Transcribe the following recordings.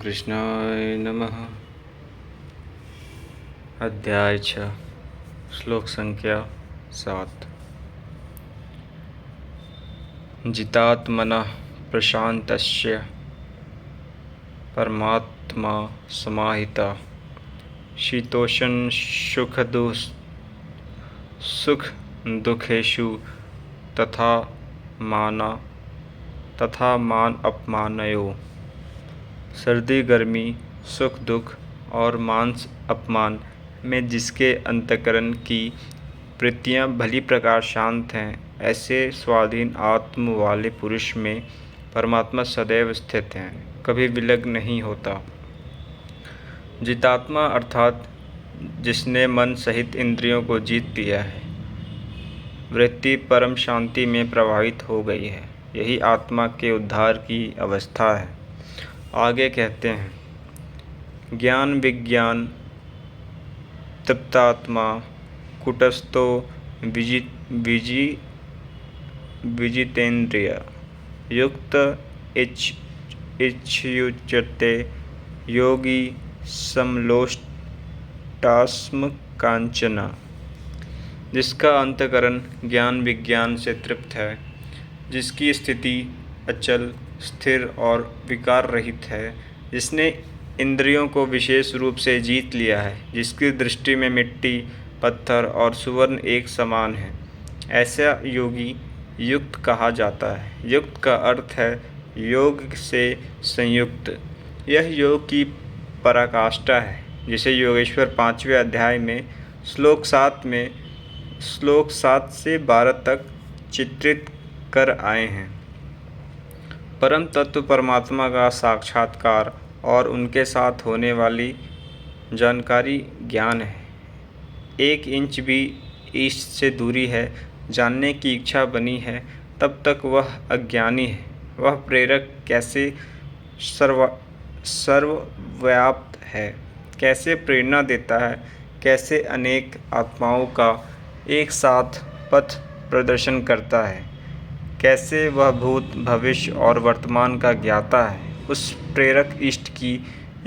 कृष्णाय नमः। अध्याय 6 श्लोक संख्या 7। जितात्मनः प्रशान्तस्य परमात्मा समाहिता शीतोष्ण सुख दुखेषु तथा मान अपमानयोः। सर्दी गर्मी, सुख दुख और मान अपमान में जिसके अंतःकरण की वृत्तियाँ भली प्रकार शांत हैं, ऐसे स्वाधीन आत्म वाले पुरुष में परमात्मा सदैव स्थित हैं, कभी विलग नहीं होता। जितात्मा अर्थात जिसने मन सहित इंद्रियों को जीत लिया है, वृत्ति परम शांति में प्रवाहित हो गई है, यही आत्मा के उद्धार की अवस्था है। आगे कहते हैं, ज्ञान विज्ञान तृप्तात्मा कुटस्थो विजितेन्द्रिय युक्त इच्छ्युच्यते योगी समलोष्टास्म कांचना। जिसका अंतःकरण ज्ञान विज्ञान से तृप्त है, जिसकी स्थिति अचल स्थिर और विकार रहित है, जिसने इंद्रियों को विशेष रूप से जीत लिया है, जिसकी दृष्टि में मिट्टी पत्थर और सुवर्ण एक समान है, ऐसा योगी युक्त कहा जाता है। युक्त का अर्थ है योग से संयुक्त। यह योग की पराकाष्ठा है, जिसे योगेश्वर 5वें अध्याय में श्लोक 7 से 12 तक चित्रित कर आए हैं। परम तत्व परमात्मा का साक्षात्कार और उनके साथ होने वाली जानकारी ज्ञान है। 1 इंच भी इष्ट से दूरी है, जानने की इच्छा बनी है, तब तक वह अज्ञानी है। वह प्रेरक कैसे सर्वव्याप्त है, कैसे प्रेरणा देता है, कैसे अनेक आत्माओं का एक साथ पथ प्रदर्शन करता है, कैसे वह भूत भविष्य और वर्तमान का ज्ञाता है। उस प्रेरक इष्ट की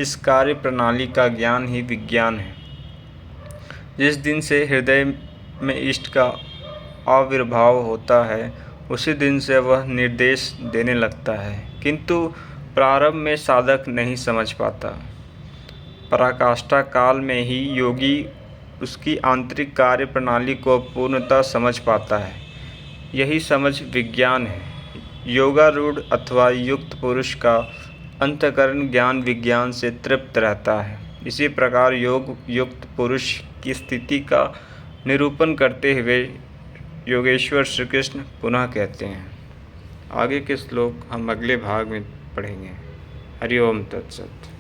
इस कार्य प्रणाली का ज्ञान ही विज्ञान है। जिस दिन से हृदय में इष्ट का आविर्भाव होता है, उसी दिन से वह निर्देश देने लगता है, किंतु प्रारंभ में साधक नहीं समझ पाता। पराकाष्ठा काल में ही योगी उसकी आंतरिक कार्य प्रणाली को पूर्णतः समझ पाता है। यही समझ विज्ञान है। योगारूढ़ अथवा युक्त पुरुष का अंतःकरण ज्ञान विज्ञान से तृप्त रहता है। इसी प्रकार योग युक्त पुरुष की स्थिति का निरूपण करते हुए योगेश्वर श्री कृष्ण पुनः कहते हैं। आगे के श्लोक हम अगले भाग में पढ़ेंगे। हरि ओम तत्सत।